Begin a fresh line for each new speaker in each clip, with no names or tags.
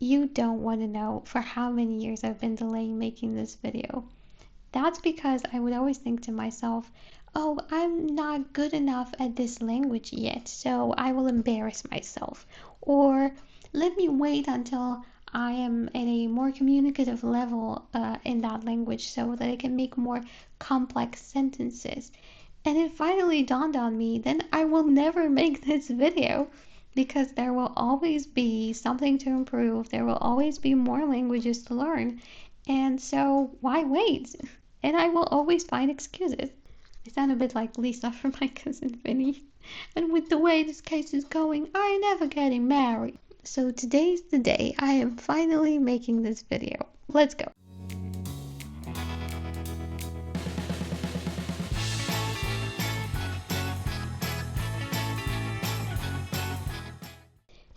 You don't want to know for how many years I've been delaying making this video. That's because I would always think to myself, oh, I'm not good enough at this language yet, so I will embarrass myself. Or let me wait until I am at a more communicative level in that language so that I can make more complex sentences. And it finally dawned on me, then I will never make this video because there will always be something to improve. There will always be more languages to learn. And so why wait? And I will always find excuses. I sound a bit like Lisa from My Cousin Vinny. And with the way this case is going, I ain't never getting married. So today's the day. I am finally making this video. Let's go.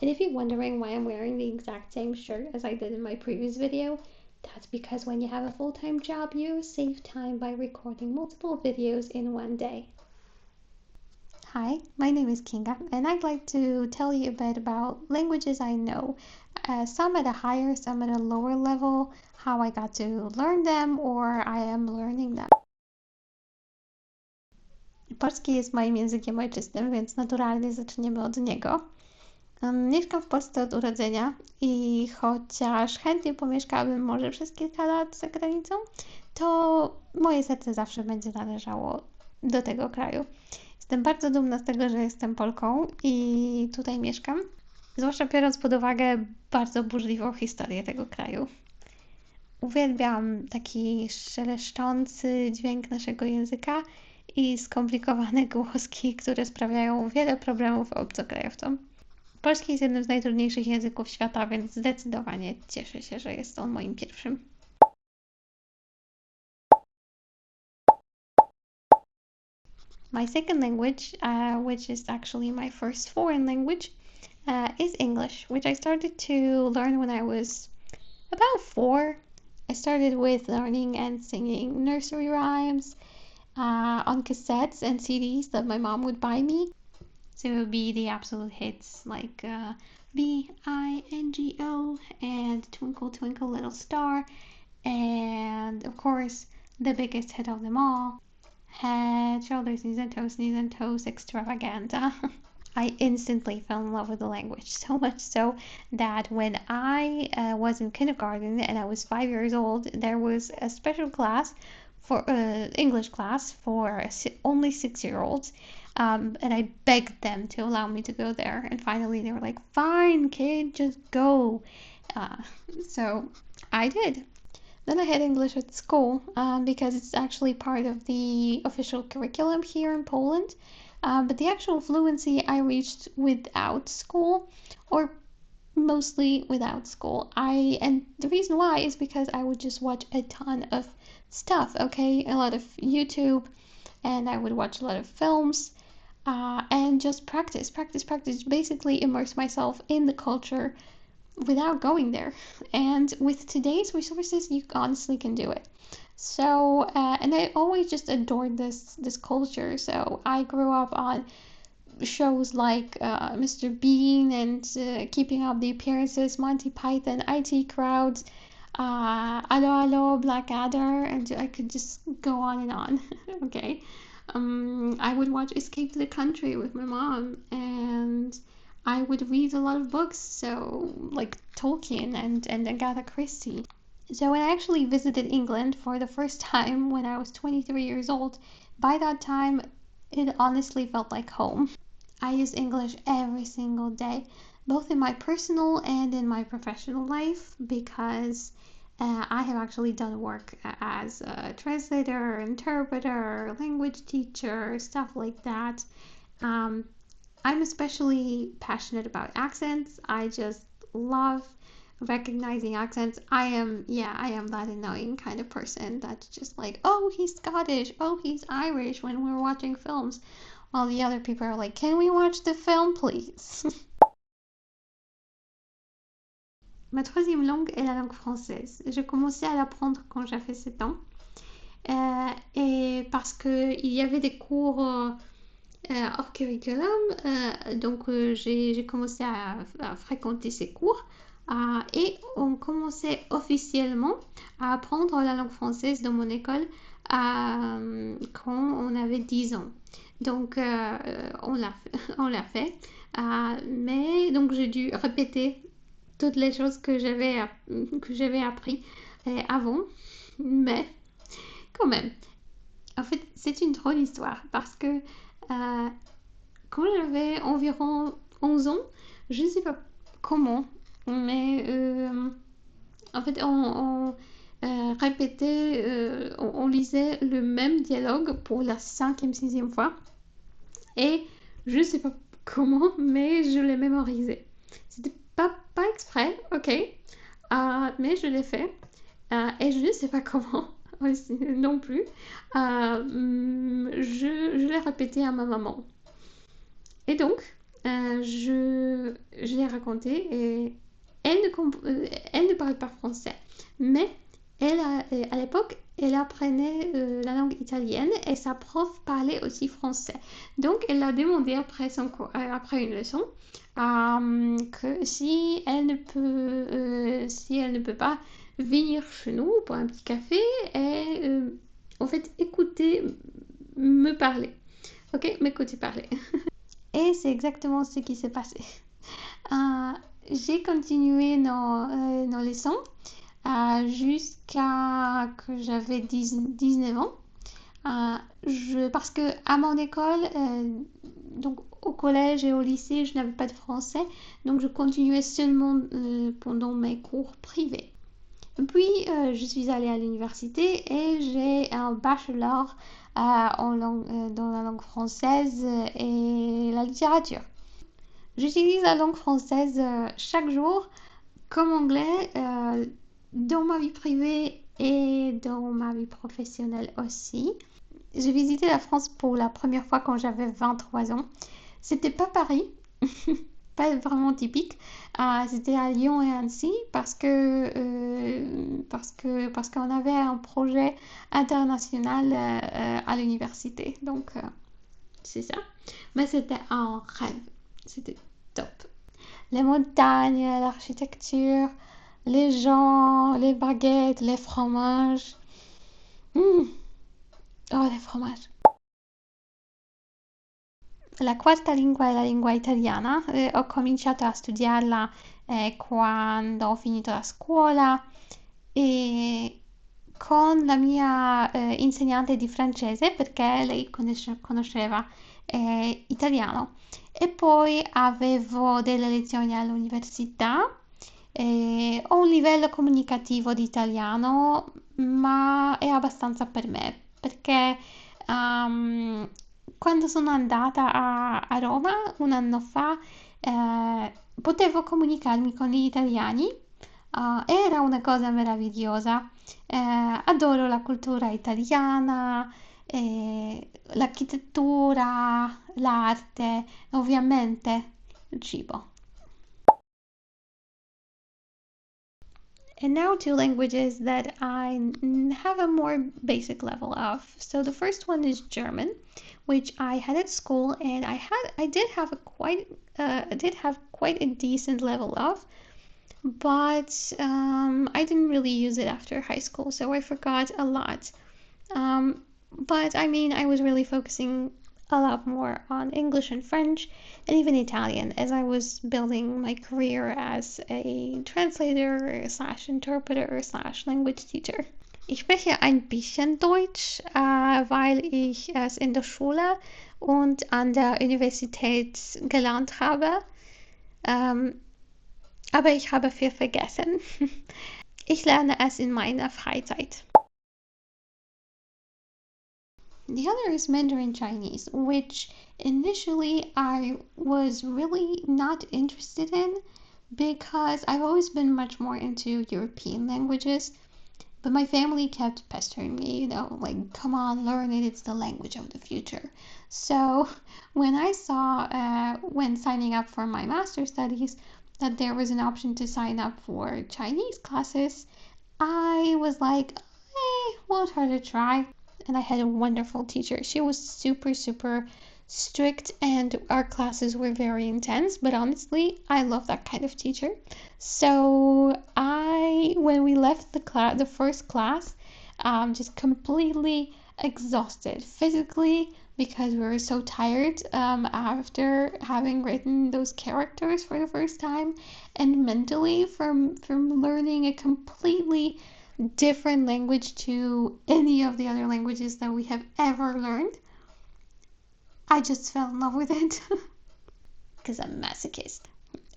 And if you're wondering why I'm wearing the exact same shirt as I did in my previous video, that's because when you have a full-time job, you save time by recording multiple videos in one day. Hi, my name is Kinga, and I'd like to tell you a bit about languages I know, some at a higher, some at a lower level, how I got to learn them or I am learning them. Polski jest moim językiem ojczystym, więc naturalnie zaczniemy od niego. Mieszkam w Polsce od urodzenia i chociaż chętnie pomieszkałabym może przez kilka lat za granicą, to moje serce zawsze będzie należało do tego kraju. Jestem bardzo dumna z tego, że jestem Polką i tutaj mieszkam, zwłaszcza biorąc pod uwagę bardzo burzliwą historię tego kraju. Uwielbiam taki szeleszczący dźwięk naszego języka i skomplikowane głoski, które sprawiają wiele problemów obcokrajowcom. Polski jest jednym z najtrudniejszych języków świata, więc zdecydowanie cieszę się, że jest on moim pierwszym. My second language, which is actually my first foreign language, is English, which I started to learn when I was about 4. I started with learning and singing nursery rhymes on cassettes and CDs that my mom would buy me. So it would be the absolute hits like B-I-N-G-O and Twinkle Twinkle Little Star, and of course the biggest hit of them all, Head, Shoulders, Knees and Toes Extravaganza. I instantly fell in love with the language, so much so that when I was in kindergarten and I was 5 years old, there was a special class for English class for only 6-year-olds, and I begged them to allow me to go there, and finally they were like, "Fine, kid, just go." So I did. Then I had English at school because it's actually part of the official curriculum here in Poland. But the actual fluency I reached without school, or mostly without school. And the reason why is because I would just watch a ton of stuff, okay? A lot of YouTube, and I would watch a lot of films, and just practice, basically immerse myself in the culture without going there. And with today's resources, you honestly can do it. So, and I always just adored this culture. So I grew up on shows like Mr. Bean and Keeping Up the Appearances, Monty Python, IT Crowds, Allo Allo, Blackadder, and I could just go on and on. Okay. I would watch Escape to the Country with my mom, and I would read a lot of books, so like Tolkien and Agatha Christie. So when I actually visited England for the first time when I was 23 years old, by that time it honestly felt like home. I use English every single day, both in my personal and in my professional life, because I have actually done work as a translator, interpreter, language teacher, stuff like that. Um, I'm especially passionate about accents. I just love recognizing accents. I am that annoying kind of person that's just like, oh, he's Scottish, oh, he's Irish when we're watching films, while the other people are like, can we watch the film, please? Ma troisième langue est la langue française. J'ai commencé à l'apprendre quand j'avais 7 ans. Et parce qu'il y avait des cours hors curriculum, donc j'ai commencé à fréquenter ces cours Et on commençait officiellement à apprendre la langue française dans mon école quand on avait 10 ans. Donc, on l'a fait. Mais donc, j'ai dû répéter toutes les choses que j'avais appris avant. Mais quand même, en fait, c'est une drôle histoire parce que quand j'avais environ 11 ans, je ne sais pas comment, mais en fait, répétait, on lisait le même dialogue pour la cinquième, sixième fois. Et je ne sais pas comment, mais je l'ai mémorisé. C'était pas exprès, ok, mais je l'ai fait. Et je ne sais pas comment aussi, non plus. Je l'ai répété à ma maman. Et donc, je l'ai raconté et elle ne parle pas français. Mais à l'époque, elle apprenait la langue italienne et sa prof parlait aussi français. Donc, elle a demandé après une leçon que si elle ne peut pas venir chez nous pour un petit café et en fait écouter me parler. Ok, m'écouter parler. Et c'est exactement ce qui s'est passé. Euh, j'ai continué nos leçons jusqu'à que j'avais 19 ans. Parce que à mon école, donc au collège et au lycée, je n'avais pas de français, donc je continuais seulement pendant mes cours privés. Puis je suis allée à l'université et j'ai un bachelor dans la langue française et la littérature. J'utilise la langue française chaque jour comme anglais dans ma vie privée et dans ma vie professionnelle aussi. J'ai visité la France pour la première fois quand j'avais 23 ans. C'était pas Paris, pas vraiment typique. C'était à Lyon et Annecy parce qu'on avait un projet international à l'université. Donc c'est ça. Mais c'était un rêve. C'était top. Les montagnes, l'architecture, les gens, les baguettes, les fromages. Mm. Oh, les fromages. La quarta lingua è la lingua italiana. Ho cominciato a studiarla quando ho finito la scuola e con la mia insegnante di francese perché lei conosceva italiano. E poi avevo delle lezioni all'università. Ho un livello comunicativo di italiano, ma è abbastanza per me, perché um, quando sono andata a Roma un anno fa, potevo comunicarmi con gli italiani, era una cosa meravigliosa. Adoro la cultura italiana, l'architettura, l'arte, ovviamente il cibo. And now two languages that I have a more basic level of. So the first one is German, which I had at school, and I did have quite a decent level of, but I didn't really use it after high school, so I forgot a lot. But I mean, I was really focusing a lot more on English and French and even Italian as I was building my career as a translator slash interpreter slash language teacher. Ich spreche ein bisschen Deutsch, weil ich es in der Schule und an der Universität gelernt habe. Ähm, aber ich habe viel vergessen. Ich lerne es in meiner Freizeit. The other is Mandarin Chinese, which initially I was really not interested in because I've always been much more into European languages. But my family kept pestering me, like, come on, learn it, it's the language of the future. So when I saw, when signing up for my master's studies, that there was an option to sign up for Chinese classes, I was like, won't hurt a try. And I had a wonderful teacher. She was super, super strict and our classes were very intense, but honestly, I love that kind of teacher. So when we left the first class, just completely exhausted physically because we were so tired after having written those characters for the first time, and mentally from learning a completely different language to any of the other languages that we have ever learned. I just fell in love with it because I'm a masochist.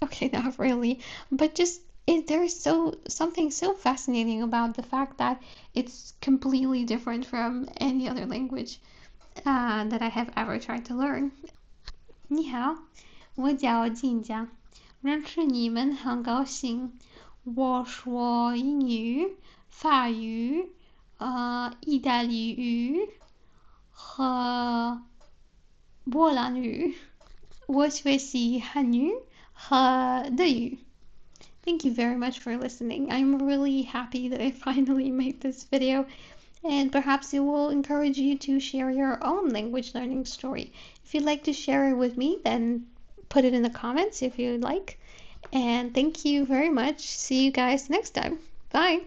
Okay, not really, but just there's something so fascinating about the fact that it's completely different from any other language that I have ever tried to learn. 你好，我叫静江，认识你们很高兴。我说英语、法语、意大利语和波兰语。我学习汉语和德语。Thank you very much for listening. I'm really happy that I finally made this video, and perhaps it will encourage you to share your own language learning story. If you'd like to share it with me, then put it in the comments if you'd like. And thank you very much. See you guys next time. Bye.